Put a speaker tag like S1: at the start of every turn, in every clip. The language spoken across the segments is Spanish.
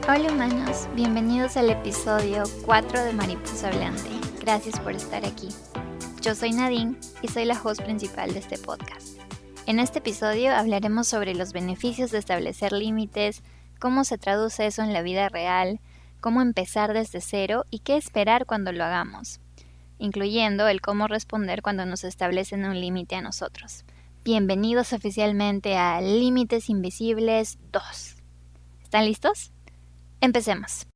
S1: Hola humanos, bienvenidos al episodio 4 de Mariposa Hablante. Gracias por estar aquí. Yo soy Nadine y soy la host principal de este podcast. En este episodio hablaremos sobre los beneficios de establecer límites, cómo se traduce eso en la vida real, cómo empezar desde cero y qué esperar cuando lo hagamos, incluyendo el cómo responder cuando nos establecen un límite a nosotros. Bienvenidos oficialmente a Límites Invisibles 2. ¿Están listos? Empecemos.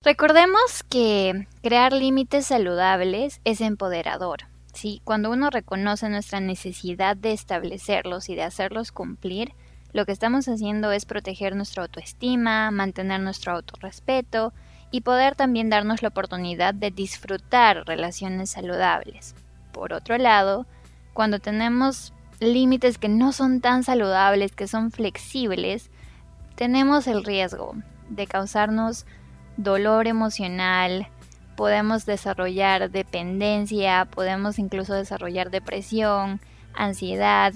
S1: Recordemos que crear límites saludables es empoderador, ¿sí? Cuando uno reconoce nuestra necesidad de establecerlos y de hacerlos cumplir, lo que estamos haciendo es proteger nuestra autoestima, mantener nuestro autorrespeto y poder también darnos la oportunidad de disfrutar relaciones saludables. Por otro lado, cuando tenemos límites que no son tan saludables, que son flexibles, tenemos el riesgo de causarnos dolor emocional, podemos desarrollar dependencia, podemos incluso desarrollar depresión, ansiedad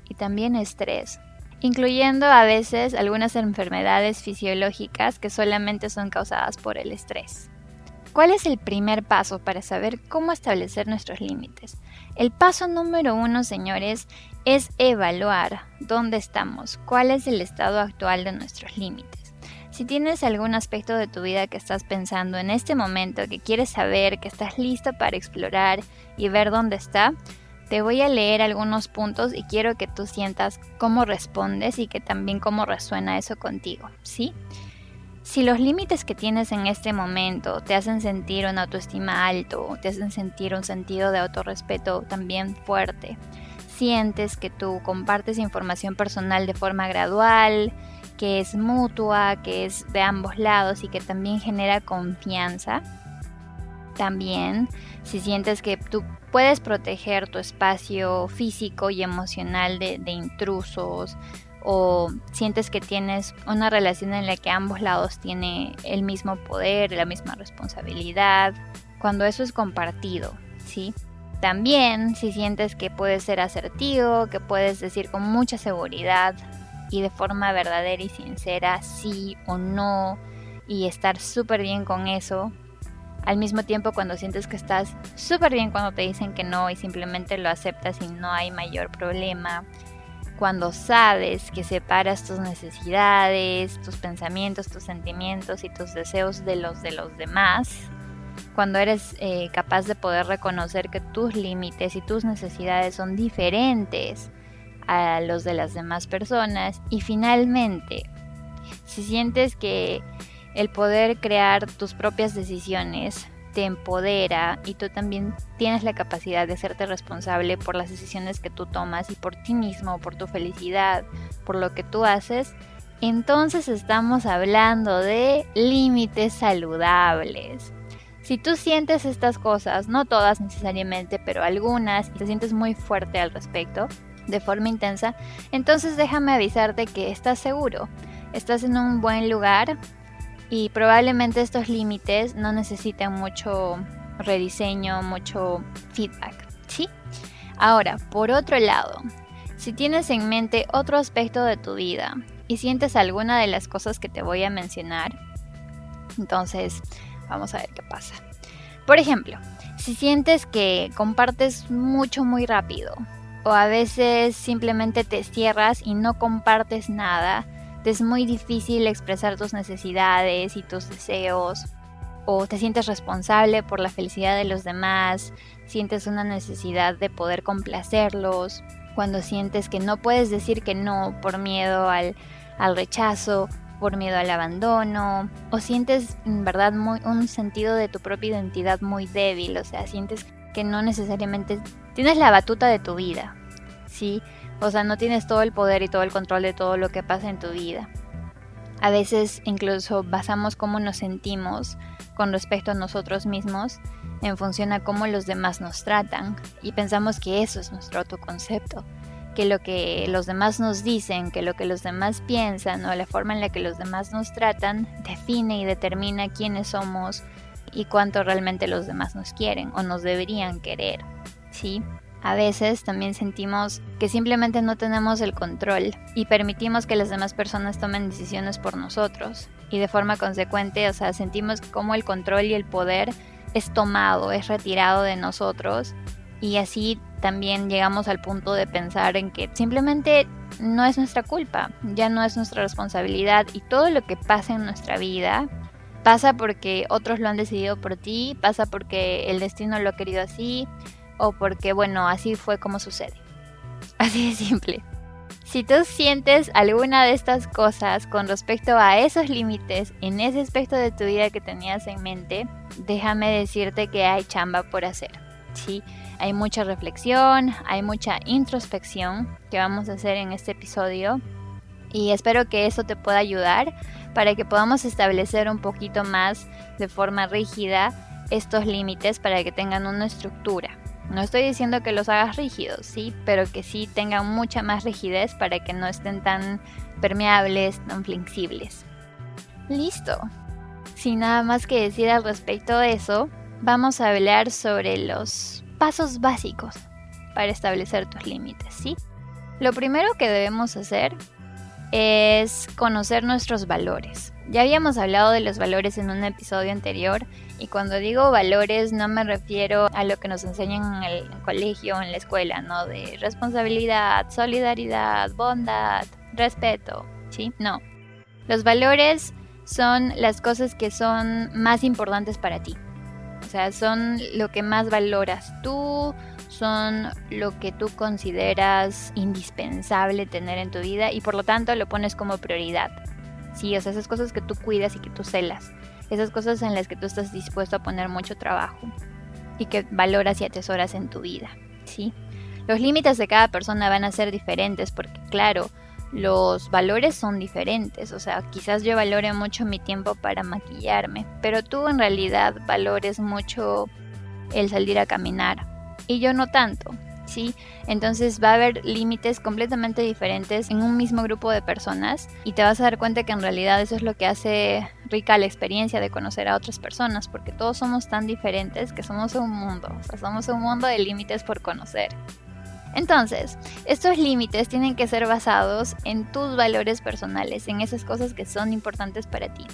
S1: y también estrés, incluyendo a veces algunas enfermedades fisiológicas que solamente son causadas por el estrés. ¿Cuál es el primer paso para saber cómo establecer nuestros límites? El paso número 1, señores, es evaluar dónde estamos, cuál es el estado actual de nuestros límites. Si tienes algún aspecto de tu vida que estás pensando en este momento, que quieres saber, que estás listo para explorar y ver dónde está, te voy a leer algunos puntos y quiero que tú sientas cómo respondes y que también cómo resuena eso contigo, ¿sí? Si los límites que tienes en este momento te hacen sentir una autoestima alto, te hacen sentir un sentido de autorrespeto también fuerte, sientes que tú compartes información personal de forma gradual, que es mutua, que es de ambos lados y que también genera confianza. También, si sientes que tú puedes proteger tu espacio físico y emocional de intrusos, o sientes que tienes una relación en la que ambos lados tienen el mismo poder, la misma responsabilidad, cuando eso es compartido, ¿sí? También, si sientes que puedes ser asertivo, que puedes decir con mucha seguridad y de forma verdadera y sincera sí o no y estar súper bien con eso, al mismo tiempo cuando sientes que estás súper bien cuando te dicen que no y simplemente lo aceptas y no hay mayor problema, cuando sabes que separas tus necesidades, tus pensamientos, tus sentimientos y tus deseos de los demás, cuando eres capaz de poder reconocer que tus límites y tus necesidades son diferentes a los de las demás personas, y finalmente, si sientes que el poder crear tus propias decisiones te empodera y tú también tienes la capacidad de hacerte responsable por las decisiones que tú tomas y por ti mismo, por tu felicidad, por lo que tú haces, entonces estamos hablando de límites saludables. Si tú sientes estas cosas, no todas necesariamente, pero algunas, y te sientes muy fuerte al respecto, de forma intensa, entonces déjame avisarte que estás seguro, estás en un buen lugar y probablemente estos límites no necesitan mucho rediseño, mucho feedback, ¿sí? Ahora, por otro lado, si tienes en mente otro aspecto de tu vida y sientes alguna de las cosas que te voy a mencionar, entonces vamos a ver qué pasa. Por ejemplo, si sientes que compartes mucho muy rápido, o a veces simplemente te cierras y no compartes nada, te es muy difícil expresar tus necesidades y tus deseos, o te sientes responsable por la felicidad de los demás, sientes una necesidad de poder complacerlos, cuando sientes que no puedes decir que no por miedo al rechazo, por miedo al abandono, o sientes en verdad un sentido de tu propia identidad muy débil, o sea, sientes que no necesariamente tienes la batuta de tu vida, ¿sí? O sea, no tienes todo el poder y todo el control de todo lo que pasa en tu vida. A veces incluso basamos cómo nos sentimos con respecto a nosotros mismos en función a cómo los demás nos tratan y pensamos que eso es nuestro autoconcepto. que lo que los demás nos dicen, que lo que los demás piensan o la forma en la que los demás nos tratan define y determina quiénes somos y cuánto realmente los demás nos quieren o nos deberían querer, ¿sí? A veces también sentimos que simplemente no tenemos el control y permitimos que las demás personas tomen decisiones por nosotros y de forma consecuente, sentimos como el control y el poder es tomado, es retirado de nosotros y así también llegamos al punto de pensar en que simplemente no es nuestra culpa, ya no es nuestra responsabilidad y todo lo que pasa en nuestra vida pasa porque otros lo han decidido por ti, pasa porque el destino lo ha querido así o porque, así fue como sucede. Así de simple. Si tú sientes alguna de estas cosas con respecto a esos límites en ese aspecto de tu vida que tenías en mente, déjame decirte que hay chamba por hacer, ¿sí? Hay mucha reflexión, hay mucha introspección que vamos a hacer en este episodio y espero que eso te pueda ayudar para que podamos establecer un poquito más de forma rígida estos límites para que tengan una estructura. No estoy diciendo que los hagas rígidos, sí, pero que sí tengan mucha más rigidez para que no estén tan permeables, tan flexibles. Listo. Sin nada más que decir al respecto de eso, vamos a hablar sobre los pasos básicos para establecer tus límites, ¿sí? Lo primero que debemos hacer es conocer nuestros valores. Ya habíamos hablado de los valores en un episodio anterior y cuando digo valores no me refiero a lo que nos enseñan en el colegio o en la escuela, ¿no? De responsabilidad, solidaridad, bondad, respeto, ¿sí? No. Los valores son las cosas que son más importantes para ti. O sea, son lo que más valoras tú, son lo que tú consideras indispensable tener en tu vida y por lo tanto lo pones como prioridad. Sí, o sea, esas cosas que tú cuidas y que tú celas, esas cosas en las que tú estás dispuesto a poner mucho trabajo y que valoras y atesoras en tu vida, ¿sí? Los límites de cada persona van a ser diferentes porque, claro, los valores son diferentes, o sea, quizás yo valore mucho mi tiempo para maquillarme, pero tú en realidad valores mucho el salir a caminar y yo no tanto, ¿sí? Entonces va a haber límites completamente diferentes en un mismo grupo de personas y te vas a dar cuenta que en realidad eso es lo que hace rica la experiencia de conocer a otras personas porque todos somos tan diferentes que somos un mundo, o sea, somos un mundo de límites por conocer. Entonces, estos límites tienen que ser basados en tus valores personales, en esas cosas que son importantes para ti.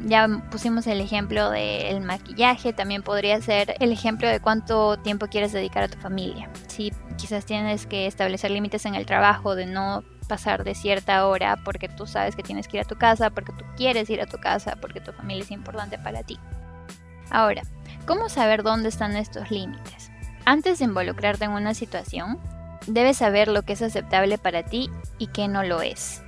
S1: Ya pusimos el ejemplo del maquillaje, también podría ser el ejemplo de cuánto tiempo quieres dedicar a tu familia. Sí, quizás tienes que establecer límites en el trabajo de no pasar de cierta hora porque tú sabes que tienes que ir a tu casa, porque tú quieres ir a tu casa, porque tu familia es importante para ti. Ahora, ¿cómo saber dónde están estos límites? Antes de involucrarte en una situación, debes saber lo que es aceptable para ti y qué no lo es,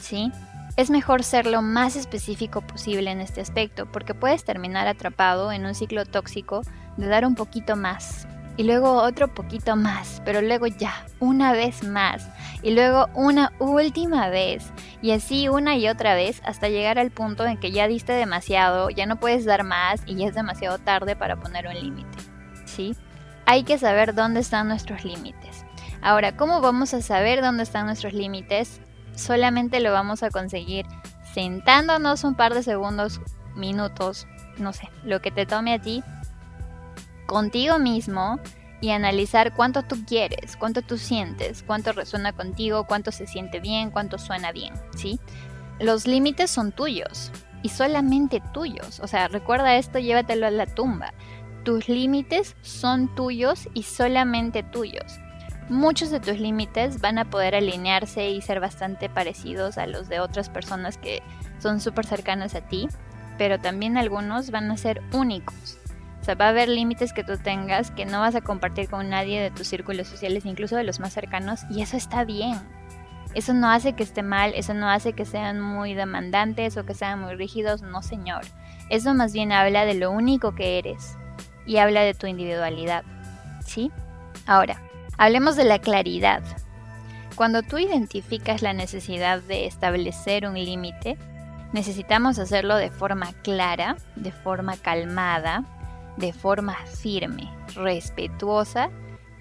S1: ¿sí? Es mejor ser lo más específico posible en este aspecto porque puedes terminar atrapado en un ciclo tóxico de dar un poquito más y luego otro poquito más, pero luego ya, una vez más y luego una última vez y así una y otra vez hasta llegar al punto en que ya diste demasiado, ya no puedes dar más y ya es demasiado tarde para poner un límite, ¿sí? Hay que saber dónde están nuestros límites. Ahora, ¿cómo vamos a saber dónde están nuestros límites? Solamente lo vamos a conseguir sentándonos un par de segundos, minutos, no sé, lo que te tome a ti, contigo mismo y analizar cuánto tú quieres, cuánto tú sientes, cuánto resuena contigo, cuánto se siente bien, cuánto suena bien, ¿sí? Los límites son tuyos y solamente tuyos. O sea, recuerda esto, llévatelo a la tumba. Tus límites son tuyos y solamente tuyos. Muchos de tus límites van a poder alinearse y ser bastante parecidos a los de otras personas que son súper cercanas a ti, pero también algunos van a ser únicos. O sea, va a haber límites que tú tengas que no vas a compartir con nadie de tus círculos sociales, incluso de los más cercanos, y eso está bien. Eso no hace que esté mal, eso no hace que sean muy demandantes o que sean muy rígidos, no señor. Eso más bien habla de lo único que eres y habla de tu individualidad, ¿sí? Ahora, hablemos de la claridad. Cuando tú identificas la necesidad de establecer un límite, necesitamos hacerlo de forma clara, de forma calmada, de forma firme, respetuosa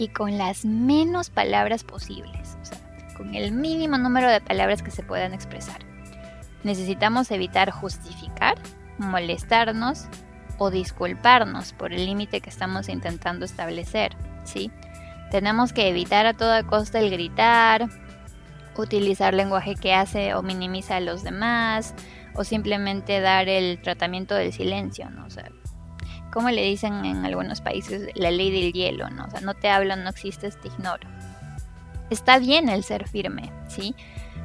S1: y con las menos palabras posibles, o sea, con el mínimo número de palabras que se puedan expresar. Necesitamos evitar justificar, molestarnos o disculparnos por el límite que estamos intentando establecer, ¿sí? Tenemos que evitar a toda costa el gritar, utilizar lenguaje que hace o minimiza a los demás, o simplemente dar el tratamiento del silencio, ¿no? O sea, como le dicen en algunos países, la ley del hielo, ¿no? O sea, no te hablo, no existes, te ignoro. Está bien el ser firme, ¿sí?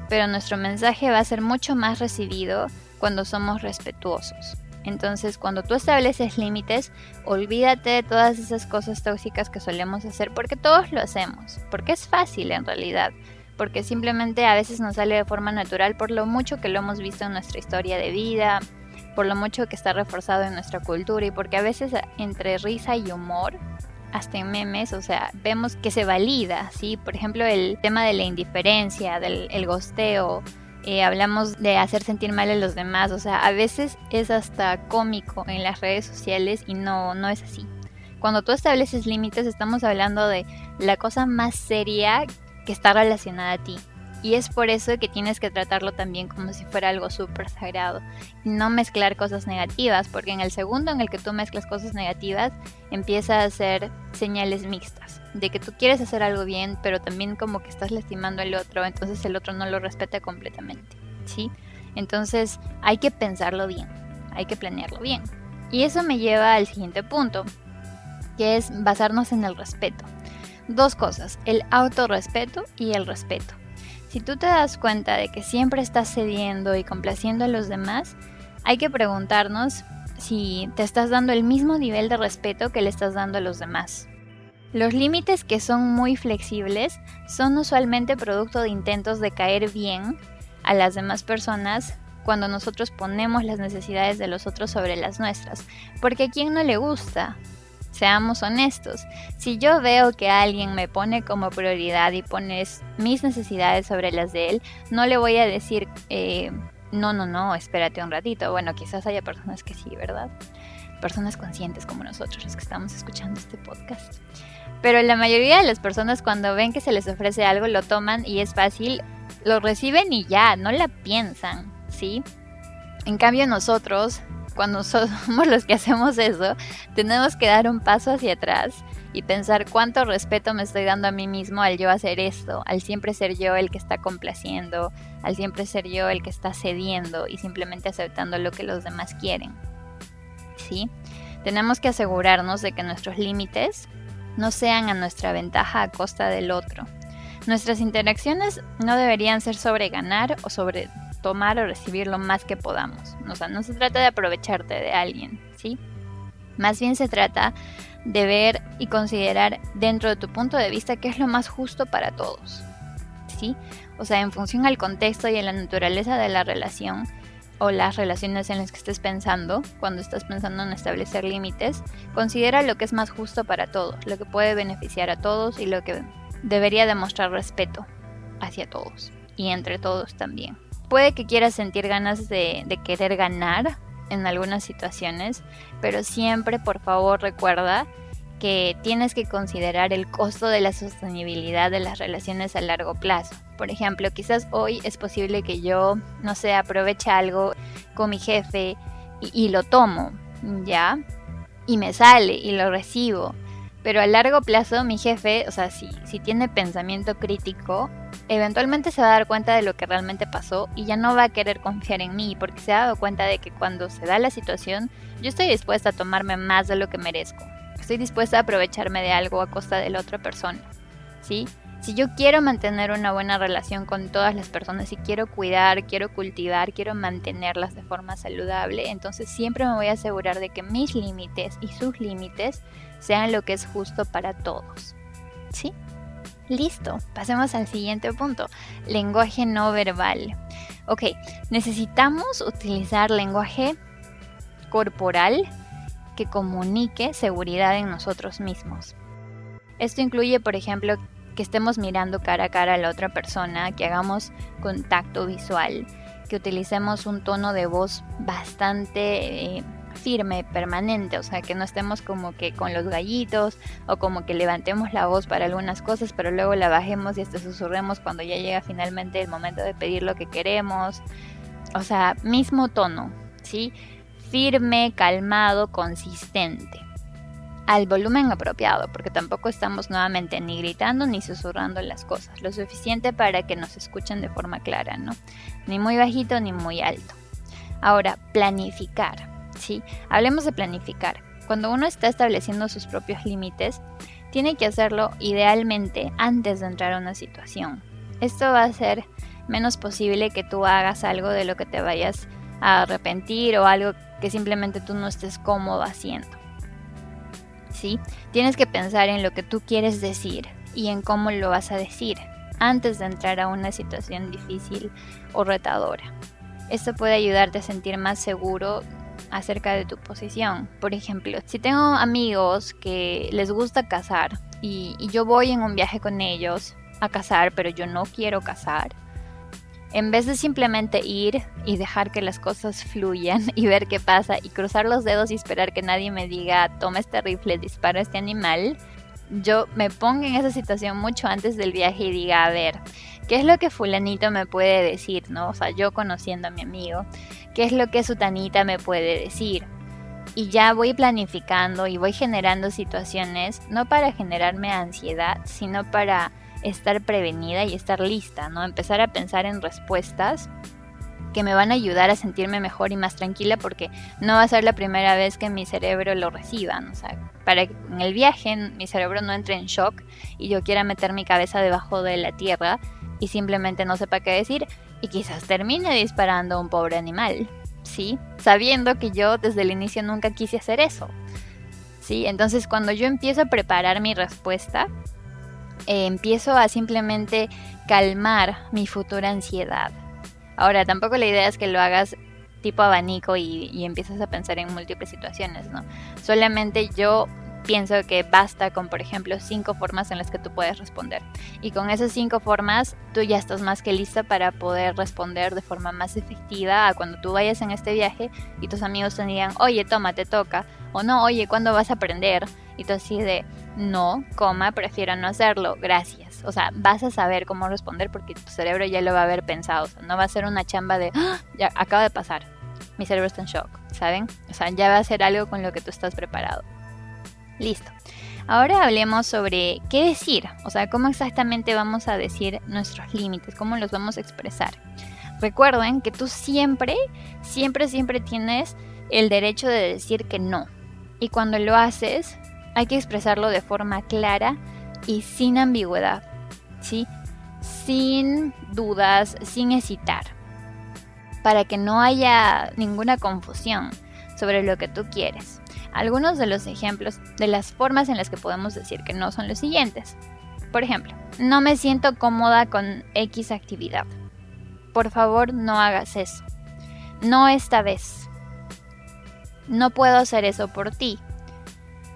S1: Pero nuestro mensaje va a ser mucho más recibido cuando somos respetuosos. Entonces, cuando tú estableces límites, olvídate de todas esas cosas tóxicas que solemos hacer, porque todos lo hacemos, porque es fácil en realidad, porque simplemente a veces nos sale de forma natural por lo mucho que lo hemos visto en nuestra historia de vida, por lo mucho que está reforzado en nuestra cultura y porque a veces entre risa y humor, hasta en memes, o sea, vemos que se valida, ¿sí? Por ejemplo, el tema de la indiferencia, del gosteo, hablamos de hacer sentir mal a los demás, o sea, a veces es hasta cómico en las redes sociales y no es así. Cuando tú estableces límites, estamos hablando de la cosa más seria que está relacionada a ti. Y es por eso que tienes que tratarlo también como si fuera algo súper sagrado. Y no mezclar cosas negativas, porque en el segundo en el que tú mezclas cosas negativas, empieza a hacer señales mixtas. De que tú quieres hacer algo bien, pero también como que estás lastimando al otro, entonces el otro no lo respeta completamente, ¿sí? Entonces hay que pensarlo bien, hay que planearlo bien. Y eso me lleva al siguiente punto, que es basarnos en el respeto. Dos cosas, el autorrespeto y el respeto. Si tú te das cuenta de que siempre estás cediendo y complaciendo a los demás, hay que preguntarnos si te estás dando el mismo nivel de respeto que le estás dando a los demás. Los límites que son muy flexibles son usualmente producto de intentos de caer bien a las demás personas cuando nosotros ponemos las necesidades de los otros sobre las nuestras. Porque a quién no le gusta. Seamos honestos, si yo veo que alguien me pone como prioridad y pones mis necesidades sobre las de él, no le voy a decir, no, espérate un ratito. Bueno, quizás haya personas que sí, ¿verdad? Personas conscientes como nosotros, los que estamos escuchando este podcast. Pero la mayoría de las personas cuando ven que se les ofrece algo, lo toman y es fácil, lo reciben y ya, no la piensan, ¿sí? En cambio nosotros, cuando somos los que hacemos eso, tenemos que dar un paso hacia atrás y pensar cuánto respeto me estoy dando a mí mismo al yo hacer esto, al siempre ser yo el que está complaciendo, al siempre ser yo el que está cediendo y simplemente aceptando lo que los demás quieren, ¿sí? Tenemos que asegurarnos de que nuestros límites no sean a nuestra ventaja a costa del otro. Nuestras interacciones no deberían ser sobre ganar o sobre tomar o recibir lo más que podamos. O sea, no se trata de aprovecharte de alguien, ¿sí? Más bien se trata de ver y considerar dentro de tu punto de vista qué es lo más justo para todos, ¿sí? O sea, en función al contexto y a la naturaleza de la relación o las relaciones en las que estés pensando, cuando estás pensando en establecer límites, considera lo que es más justo para todos, lo que puede beneficiar a todos y lo que debería demostrar respeto hacia todos y entre todos también. Puede que quieras sentir ganas de querer ganar en algunas situaciones, pero siempre, por favor, recuerda que tienes que considerar el costo de la sostenibilidad de las relaciones a largo plazo. Por ejemplo, quizás hoy es posible que yo, no sé, aproveche algo con mi jefe y lo tomo, ¿ya? Y me sale y lo recibo. Pero a largo plazo mi jefe, o sea, si tiene pensamiento crítico, eventualmente se va a dar cuenta de lo que realmente pasó y ya no va a querer confiar en mí porque se ha dado cuenta de que cuando se da la situación, yo estoy dispuesta a tomarme más de lo que merezco. Estoy dispuesta a aprovecharme de algo a costa de la otra persona, ¿sí? Si yo quiero mantener una buena relación con todas las personas y quiero cuidar, quiero cultivar, quiero mantenerlas de forma saludable, entonces siempre me voy a asegurar de que mis límites y sus límites sean lo que es justo para todos, ¿sí? Listo, pasemos al siguiente punto, lenguaje no verbal. Ok, necesitamos utilizar lenguaje corporal que comunique seguridad en nosotros mismos. Esto incluye, por ejemplo, que estemos mirando cara a cara a la otra persona, que hagamos contacto visual, que utilicemos un tono de voz bastante firme, permanente, o sea, que no estemos como que con los gallitos o como que levantemos la voz para algunas cosas, pero luego la bajemos y hasta susurremos cuando ya llega finalmente el momento de pedir lo que queremos. O sea, mismo tono, ¿sí? Firme, calmado, consistente. Al volumen apropiado, porque tampoco estamos nuevamente ni gritando ni susurrando las cosas, lo suficiente para que nos escuchen de forma clara, ¿no? Ni muy bajito ni muy alto. Ahora, planificar, ¿sí? Hablemos de planificar. Cuando uno está estableciendo sus propios límites, tiene que hacerlo idealmente antes de entrar a una situación. Esto va a ser menos posible que tú hagas algo de lo que te vayas a arrepentir o algo que simplemente tú no estés cómodo haciendo. ¿Sí? Tienes que pensar en lo que tú quieres decir y en cómo lo vas a decir antes de entrar a una situación difícil o retadora. Esto puede ayudarte a sentir más seguro acerca de tu posición. Por ejemplo, si tengo amigos que les gusta cazar y yo voy en un viaje con ellos a cazar, pero yo no quiero cazar, en vez de simplemente ir y dejar que las cosas fluyan y ver qué pasa y cruzar los dedos y esperar que nadie me diga toma este rifle, dispara a este animal, yo me pongo en esa situación mucho antes del viaje y diga, a ver, ¿qué es lo que fulanito me puede decir, no? O sea, yo conociendo a mi amigo, ¿qué es lo que sutanita me puede decir? Y ya voy planificando y voy generando situaciones, no para generarme ansiedad, sino para estar prevenida y estar lista, ¿no? Empezar a pensar en respuestas que me van a ayudar a sentirme mejor y más tranquila, porque no va a ser la primera vez que mi cerebro lo reciba, ¿no? O sea, para que en el viaje mi cerebro no entre en shock y yo quiera meter mi cabeza debajo de la tierra y simplemente no sepa qué decir y quizás termine disparando a un pobre animal, ¿sí? Sabiendo que yo desde el inicio nunca quise hacer eso, ¿sí? Entonces cuando yo empiezo a preparar mi respuesta, empiezo a simplemente calmar mi futura ansiedad. Ahora, tampoco la idea es que lo hagas tipo abanico y empiezas a pensar en múltiples situaciones, ¿no? Solamente yo pienso que basta con, por ejemplo, 5 formas en las que tú puedes responder. Y con esas 5 formas, tú ya estás más que lista para poder responder de forma más efectiva a cuando tú vayas en este viaje y tus amigos te digan, oye, toma, te toca. O no, oye, ¿cuándo vas a aprender? Y tú así de, no, prefiero no hacerlo, gracias. O sea, vas a saber cómo responder porque tu cerebro ya lo va a haber pensado. O sea, no va a ser una chamba de, ¡ah! Ya acaba de pasar, mi cerebro está en shock, ¿saben? O sea, ya va a ser algo con lo que tú estás preparado. Listo. Ahora hablemos sobre qué decir, o sea, cómo exactamente vamos a decir nuestros límites, cómo los vamos a expresar. Recuerden que tú siempre tienes el derecho de decir que no. Y cuando lo haces, hay que expresarlo de forma clara y sin ambigüedad, ¿sí? Sin dudas, sin hesitar, para que no haya ninguna confusión sobre lo que tú quieres. Algunos de los ejemplos de las formas en las que podemos decir que no son los siguientes. Por ejemplo, no me siento cómoda con X actividad. Por favor, no hagas eso. No esta vez. No puedo hacer eso por ti.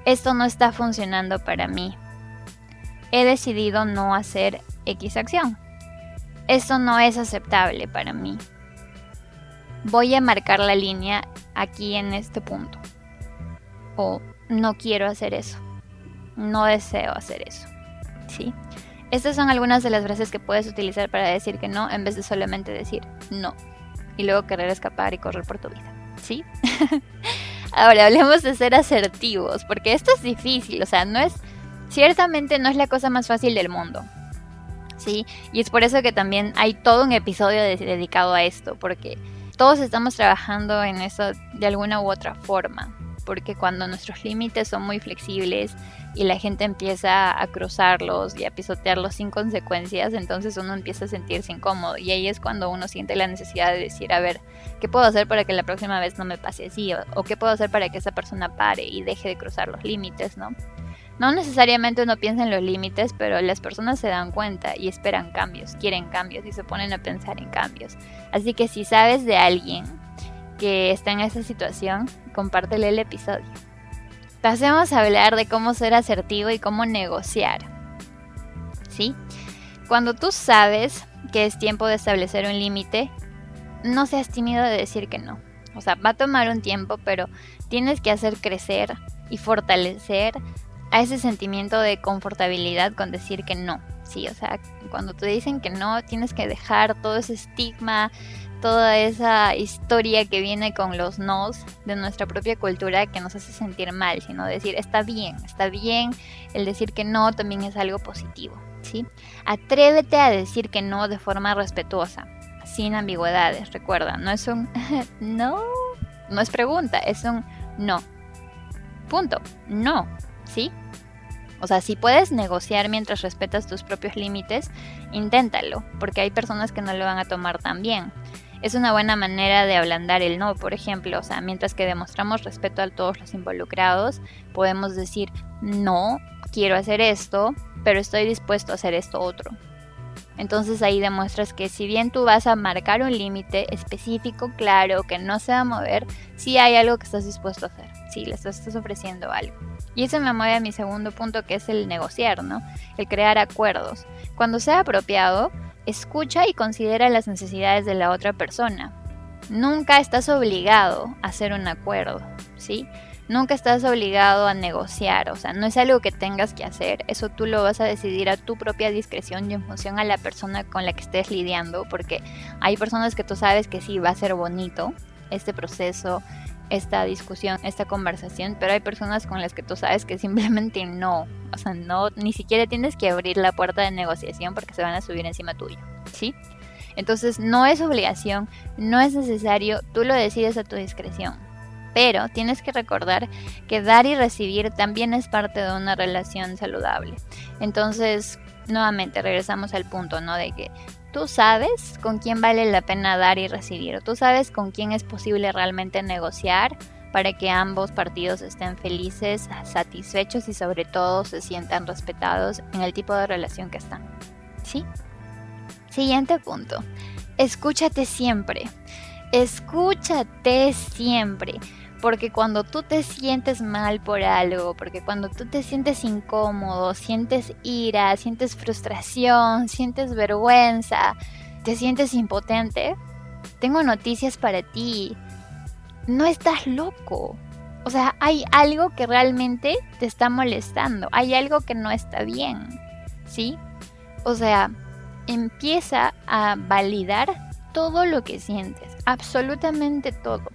S1: Esto no está funcionando para mí. He decidido no hacer X acción. Esto no es aceptable para mí. Voy a marcar la línea aquí en este punto. O no quiero hacer eso. No deseo hacer eso. ¿Sí? Estas son algunas de las frases que puedes utilizar para decir que no en vez de solamente decir no. Y luego querer escapar y correr por tu vida. ¿Sí? Ahora hablemos de ser asertivos, porque esto es difícil, o sea, ciertamente no es la cosa más fácil del mundo, ¿sí? Y es por eso que también hay todo un episodio dedicado a esto, porque todos estamos trabajando en eso de alguna u otra forma, porque cuando nuestros límites son muy flexibles y la gente empieza a cruzarlos y a pisotearlos sin consecuencias, entonces uno empieza a sentirse incómodo y ahí es cuando uno siente la necesidad de decir, a ver, ¿qué puedo hacer para que la próxima vez no me pase así? O ¿qué puedo hacer para que esa persona pare y deje de cruzar los límites, ¿no? No necesariamente uno piensa en los límites, pero las personas se dan cuenta y esperan cambios, quieren cambios y se ponen a pensar en cambios. Así que si sabes de alguien que está en esa situación, compártele el episodio. Pasemos a hablar de cómo ser asertivo y cómo negociar, ¿sí? Cuando tú sabes que es tiempo de establecer un límite, no seas tímido de decir que no. O sea, va a tomar un tiempo, pero tienes que hacer crecer y fortalecer a ese sentimiento de confortabilidad con decir que no. Sí, o sea, cuando te dicen que no, tienes que dejar todo ese estigma, toda esa historia que viene con los nos de nuestra propia cultura que nos hace sentir mal, sino decir, está bien, el decir que no también es algo positivo, ¿sí? Atrévete a decir que no de forma respetuosa, sin ambigüedades, recuerda, no es un no, no es pregunta, es un no. Punto, no, ¿sí? O sea, si puedes negociar mientras respetas tus propios límites, inténtalo, porque hay personas que no lo van a tomar tan bien. Es una buena manera de ablandar el no, por ejemplo, o sea, mientras que demostramos respeto a todos los involucrados, podemos decir, no, quiero hacer esto, pero estoy dispuesto a hacer esto otro. Entonces ahí demuestras que si bien tú vas a marcar un límite específico, claro, que no se va a mover, sí hay algo que estás dispuesto a hacer, sí, le estás ofreciendo algo. Y eso me mueve a mi segundo punto, que es el negociar, ¿no? El crear acuerdos. Cuando sea apropiado, escucha y considera las necesidades de la otra persona. Nunca estás obligado a hacer un acuerdo, ¿sí? Nunca estás obligado a negociar, o sea, no es algo que tengas que hacer, eso tú lo vas a decidir a tu propia discreción y en función a la persona con la que estés lidiando, porque hay personas que tú sabes que sí va a ser bonito este proceso, esta discusión, esta conversación, pero hay personas con las que tú sabes que simplemente no, o sea, no, ni siquiera tienes que abrir la puerta de negociación porque se van a subir encima tuyo, ¿sí? Entonces no es obligación, no es necesario, tú lo decides a tu discreción. Pero tienes que recordar que dar y recibir también es parte de una relación saludable. Entonces, nuevamente regresamos al punto, ¿no? De que tú sabes con quién vale la pena dar y recibir. Tú sabes con quién es posible realmente negociar para que ambos partidos estén felices, satisfechos y sobre todo se sientan respetados en el tipo de relación que están. ¿Sí? Siguiente punto. Escúchate siempre. Escúchate siempre. Porque cuando tú te sientes mal por algo, porque cuando tú te sientes incómodo, sientes ira, sientes frustración, sientes vergüenza, te sientes impotente, tengo noticias para ti. No estás loco. O sea, hay algo que realmente te está molestando, hay algo que no está bien, ¿sí? O sea, empieza a validar todo lo que sientes, absolutamente todo.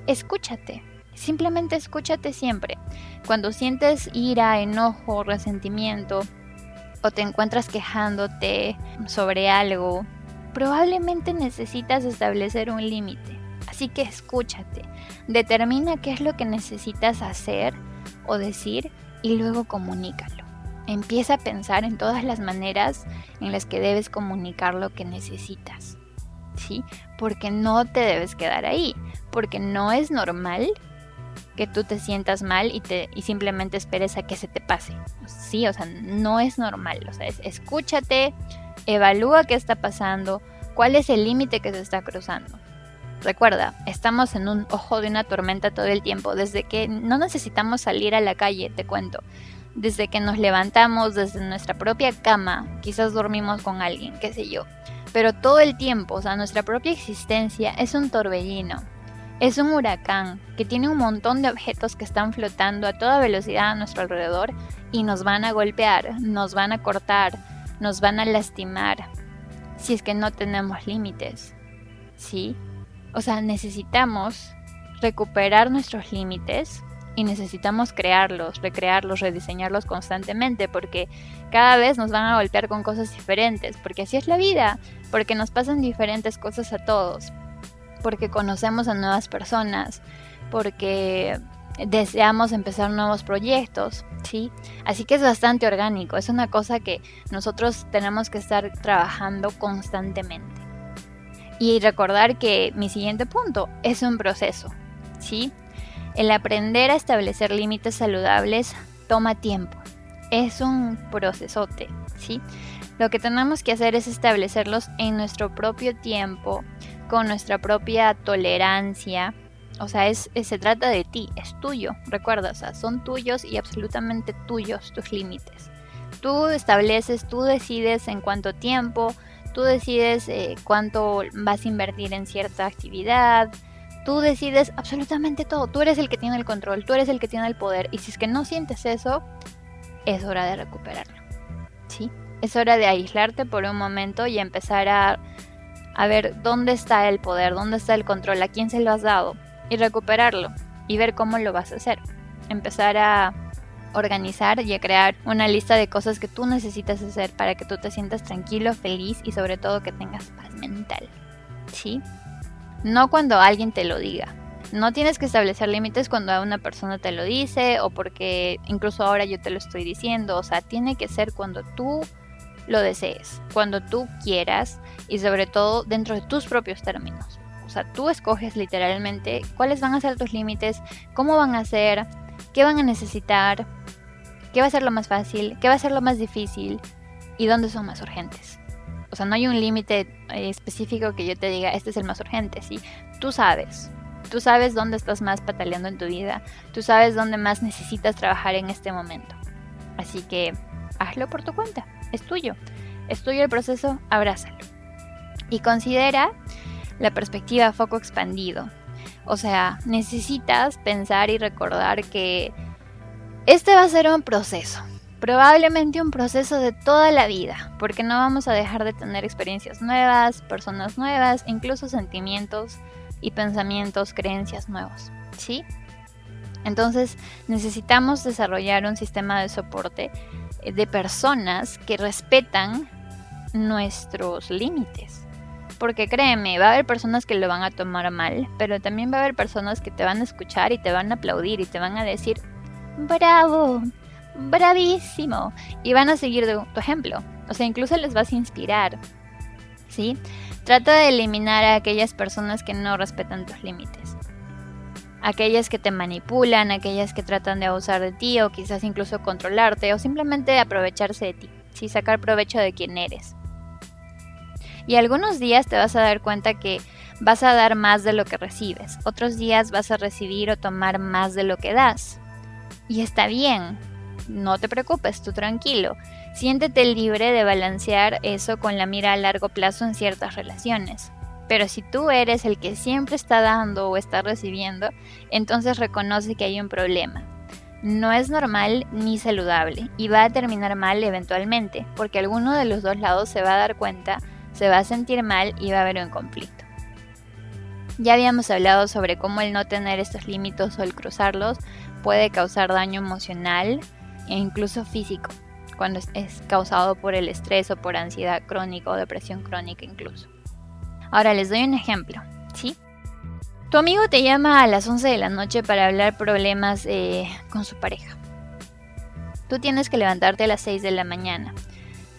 S1: Escúchate. Simplemente escúchate siempre. Cuando sientes ira, enojo, resentimiento o te encuentras quejándote sobre algo, probablemente necesitas establecer un límite. Así que escúchate. Determina qué es lo que necesitas hacer o decir y luego comunícalo. Empieza a pensar en todas las maneras en las que debes comunicar lo que necesitas, ¿sí? Porque no te debes quedar ahí, porque no es normal que tú te sientas mal y simplemente esperes a que se te pase. Sí, o sea, no es normal. O sea, escúchate, evalúa qué está pasando, cuál es el límite que se está cruzando. Recuerda, estamos en un ojo de una tormenta todo el tiempo, desde que no necesitamos salir a la calle, te cuento. Desde que nos levantamos, desde nuestra propia cama, quizás dormimos con alguien, qué sé yo. Pero todo el tiempo, o sea, nuestra propia existencia es un torbellino. Es un huracán que tiene un montón de objetos que están flotando a toda velocidad a nuestro alrededor y nos van a golpear, nos van a cortar, nos van a lastimar si es que no tenemos límites, ¿sí? O sea, necesitamos recuperar nuestros límites y necesitamos crearlos, recrearlos, rediseñarlos constantemente porque cada vez nos van a golpear con cosas diferentes, porque así es la vida, porque nos pasan diferentes cosas a todos. Porque conocemos a nuevas personas, porque deseamos empezar nuevos proyectos, ¿sí? Así que es bastante orgánico, es una cosa que nosotros tenemos que estar trabajando constantemente. Y recordar que mi siguiente punto es un proceso, ¿sí? El aprender a establecer límites saludables toma tiempo, es un procesote, ¿sí? Lo que tenemos que hacer es establecerlos en nuestro propio tiempo, con nuestra propia tolerancia. O sea, se trata de ti, es tuyo, recuerda, o sea, son tuyos y absolutamente tuyos tus límites. Tú estableces, tú decides en cuánto tiempo, tú decides cuánto vas a invertir en cierta actividad, Tú decides absolutamente todo, tú eres el que tiene el control, tú eres el que tiene el poder, y si es que no sientes eso, es hora de recuperarlo, ¿sí? Es hora de aislarte por un momento y empezar a ver dónde está el poder, dónde está el control, a quién se lo has dado, y recuperarlo, y ver cómo lo vas a hacer. Empezar a organizar y a crear una lista de cosas que tú necesitas hacer para que tú te sientas tranquilo, feliz y sobre todo que tengas paz mental, ¿sí? No cuando alguien te lo diga. No tienes que establecer límites cuando una persona te lo dice o porque incluso ahora yo te lo estoy diciendo. O sea, tiene que ser cuando tú lo desees, cuando tú quieras y sobre todo dentro de tus propios términos. O sea, tú escoges literalmente cuáles van a ser tus límites, cómo van a ser, qué van a necesitar, qué va a ser lo más fácil, qué va a ser lo más difícil y dónde son más urgentes. O sea, no hay un límite específico que yo te diga, este es el más urgente, ¿sí? Tú sabes dónde estás más pataleando en tu vida, tú sabes dónde más necesitas trabajar en este momento. Así que hazlo por tu cuenta, es tuyo el proceso, abrázalo. Y considera la perspectiva foco expandido. O sea, necesitas pensar y recordar que este va a ser un proceso. Probablemente un proceso de toda la vida, porque no vamos a dejar de tener experiencias nuevas, personas nuevas, incluso sentimientos y pensamientos, creencias nuevos, ¿sí? Entonces necesitamos desarrollar un sistema de soporte de personas que respetan nuestros límites. Porque créeme, va a haber personas que lo van a tomar mal, pero también va a haber personas que te van a escuchar y te van a aplaudir y te van a decir, ¡bravo! ¡Bravísimo! Y van a seguir tu ejemplo. O sea, incluso les vas a inspirar, ¿sí? Trata de eliminar a aquellas personas que no respetan tus límites. Aquellas que te manipulan, aquellas que tratan de abusar de ti o quizás incluso controlarte o simplemente aprovecharse de ti, ¿sí? Sacar provecho de quién eres. Y algunos días te vas a dar cuenta que vas a dar más de lo que recibes. Otros días vas a recibir o tomar más de lo que das. Y está bien. No te preocupes, tú tranquilo. Siéntete libre de balancear eso con la mira a largo plazo en ciertas relaciones. Pero si tú eres el que siempre está dando o está recibiendo, entonces reconoce que hay un problema. No es normal ni saludable y va a terminar mal eventualmente, porque alguno de los dos lados se va a dar cuenta, se va a sentir mal y va a haber un conflicto. Ya habíamos hablado sobre cómo el no tener estos límites o el cruzarlos puede causar daño emocional e incluso físico, cuando es causado por el estrés o por ansiedad crónica o depresión crónica incluso. Ahora les doy un ejemplo, ¿sí? Tu amigo te llama a las 11 de la noche para hablar problemas con su pareja. Tú tienes que levantarte a las 6 de la mañana.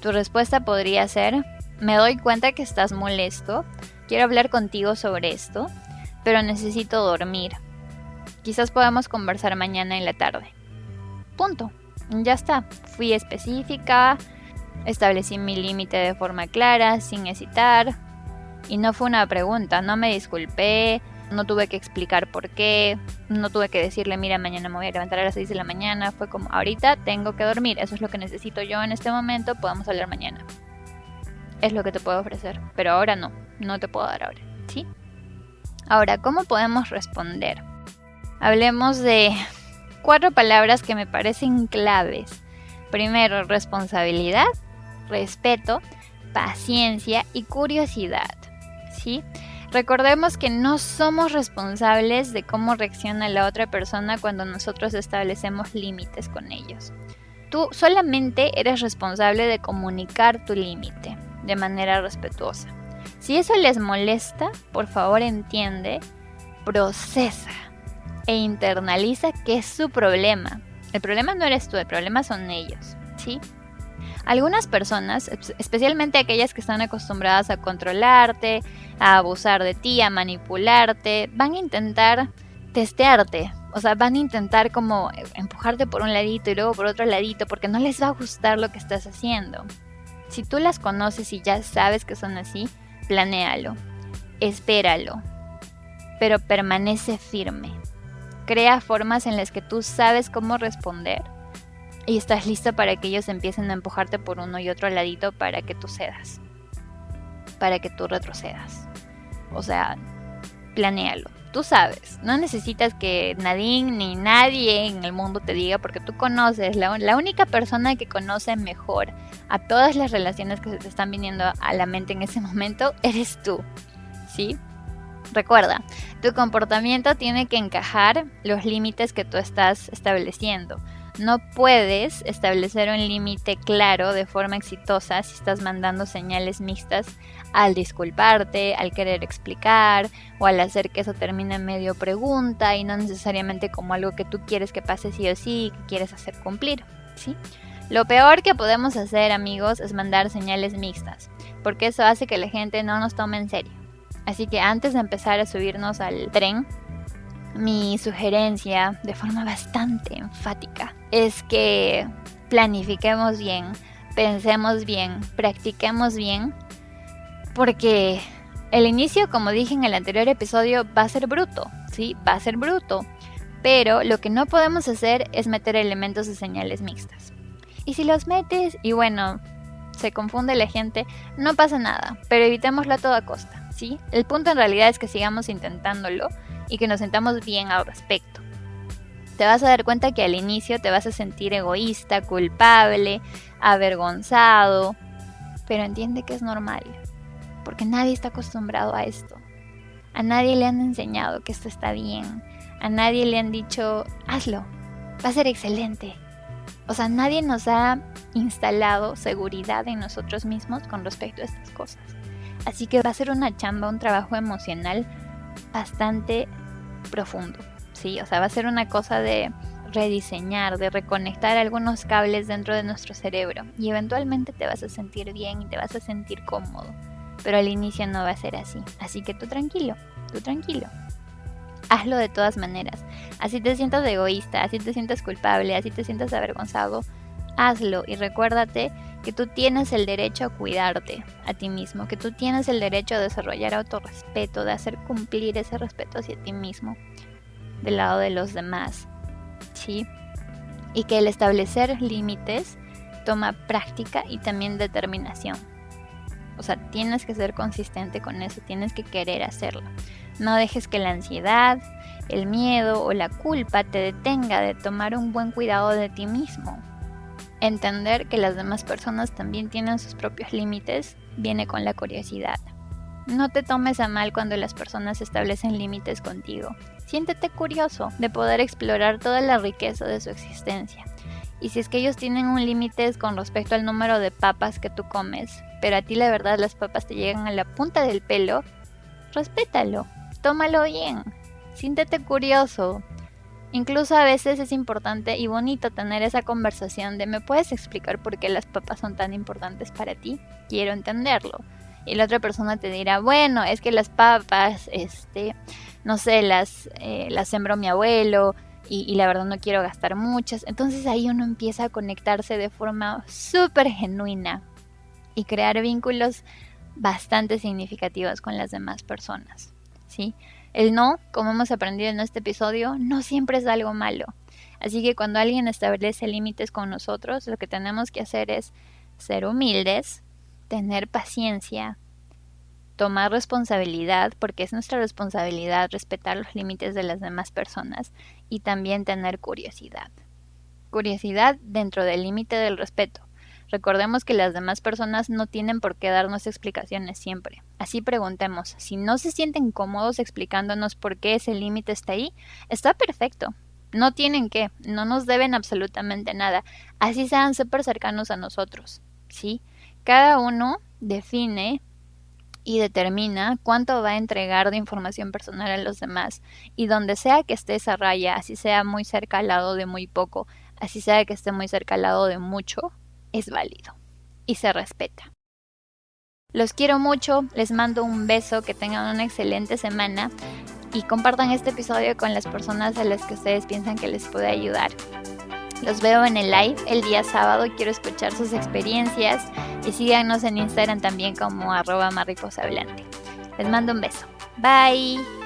S1: Tu respuesta podría ser, me doy cuenta que estás molesto, quiero hablar contigo sobre esto, pero necesito dormir. Quizás podamos conversar mañana en la tarde. Punto. Ya está. Fui específica, establecí mi límite de forma clara, sin hesitar. Y no fue una pregunta, no me disculpé, no tuve que explicar por qué, no tuve que decirle, mira, mañana me voy a levantar a las 6 de la mañana. Fue como, ahorita tengo que dormir, eso es lo que necesito yo en este momento, podemos hablar mañana. Es lo que te puedo ofrecer, pero ahora no te puedo dar ahora, ¿sí? Ahora, ¿cómo podemos responder? Hablemos de 4 palabras que me parecen claves. Primero, responsabilidad, respeto, paciencia y curiosidad, ¿sí? Recordemos que no somos responsables de cómo reacciona la otra persona cuando nosotros establecemos límites con ellos. Tú solamente eres responsable de comunicar tu límite de manera respetuosa. Si eso les molesta, por favor entiende, procesa e internaliza que es su problema. El problema no eres tú, el problema son ellos, ¿sí? Algunas personas, especialmente aquellas que están acostumbradas a controlarte, a abusar de ti, a manipularte, van a intentar testearte. O sea, van a intentar como empujarte por un ladito y luego por otro ladito porque no les va a gustar lo que estás haciendo. Si tú las conoces y ya sabes que son así, planéalo, espéralo, pero permanece firme. Crea formas en las que tú sabes cómo responder y estás listo para que ellos empiecen a empujarte por uno y otro ladito para que tú cedas, para que tú retrocedas. O sea, planéalo, Tú sabes, no necesitas que Nadine ni nadie en el mundo te diga, porque tú conoces, la única persona que conoce mejor a todas las relaciones que se te están viniendo a la mente en ese momento, eres tú, ¿sí? Recuerda, tu comportamiento tiene que encajar los límites que tú estás estableciendo. No puedes establecer un límite claro de forma exitosa si estás mandando señales mixtas al disculparte, al querer explicar o al hacer que eso termine en medio pregunta y no necesariamente como algo que tú quieres que pase sí o sí y que quieres hacer cumplir, ¿sí? Lo peor que podemos hacer, amigos, es mandar señales mixtas, porque eso hace que la gente no nos tome en serio. Así que antes de empezar a subirnos al tren, mi sugerencia, de forma bastante enfática, es que planifiquemos bien, pensemos bien, practiquemos bien, porque el inicio, como dije en el anterior episodio, va a ser bruto, ¿sí? Va a ser bruto, pero lo que no podemos hacer es meter elementos de señales mixtas. Y si los metes, y bueno, se confunde la gente, no pasa nada, pero evitémoslo a toda costa, ¿sí? El punto en realidad es que sigamos intentándolo y que nos sentamos bien al respecto. Te vas a dar cuenta que al inicio te vas a sentir egoísta, culpable, avergonzado, pero entiende que es normal, porque nadie está acostumbrado a esto. A nadie le han enseñado que esto está bien, a nadie le han dicho, hazlo, va a ser excelente. O sea, nadie nos ha instalado seguridad en nosotros mismos con respecto a estas cosas. Así que va a ser una chamba, un trabajo emocional bastante profundo, ¿sí? O sea, va a ser una cosa de rediseñar, de reconectar algunos cables dentro de nuestro cerebro y eventualmente te vas a sentir bien y te vas a sentir cómodo, pero al inicio no va a ser así. Así que tú tranquilo. Hazlo de todas maneras. Así te sientas egoísta, así te sientas culpable, así te sientas avergonzado, hazlo y recuérdate que tú tienes el derecho a cuidarte a ti mismo, que tú tienes el derecho a desarrollar autorrespeto, de hacer cumplir ese respeto hacia ti mismo del lado de los demás, ¿sí? Y que el establecer límites toma práctica y también determinación. O sea, tienes que ser consistente con eso, tienes que querer hacerlo. No dejes que la ansiedad, el miedo o la culpa te detenga de tomar un buen cuidado de ti mismo. Entender que las demás personas también tienen sus propios límites viene con la curiosidad. No te tomes a mal cuando las personas establecen límites contigo. Siéntete curioso de poder explorar toda la riqueza de su existencia. Y si es que ellos tienen un límite con respecto al número de papas que tú comes, pero a ti la verdad las papas te llegan a la punta del pelo, respétalo, tómalo bien, siéntete curioso. Incluso a veces es importante y bonito tener esa conversación de ¿me puedes explicar por qué las papas son tan importantes para ti? Quiero entenderlo. Y la otra persona te dirá, bueno, es que las papas, no sé, las sembró mi abuelo y la verdad no quiero gastar muchas. Entonces ahí uno empieza a conectarse de forma súper genuina y crear vínculos bastante significativos con las demás personas, ¿sí? El no, como hemos aprendido en este episodio, no siempre es algo malo. Así que cuando alguien establece límites con nosotros, lo que tenemos que hacer es ser humildes, tener paciencia, tomar responsabilidad, porque es nuestra responsabilidad respetar los límites de las demás personas y también tener curiosidad. Curiosidad dentro del límite del respeto. Recordemos que las demás personas no tienen por qué darnos explicaciones siempre. Así preguntemos, si no se sienten cómodos explicándonos por qué ese límite está ahí, está perfecto. No tienen que, no nos deben absolutamente nada. Así sean súper cercanos a nosotros, ¿sí? Cada uno define y determina cuánto va a entregar de información personal a los demás. Y donde sea que esté esa raya, así sea muy cerca al lado de muy poco, así sea que esté muy cerca al lado de mucho, es válido y se respeta. Los quiero mucho, les mando un beso, que tengan una excelente semana y compartan este episodio con las personas a las que ustedes piensan que les puede ayudar. Los veo en el live el día sábado, quiero escuchar sus experiencias y síganos en Instagram también como @mariposahablante. Les mando un beso. Bye.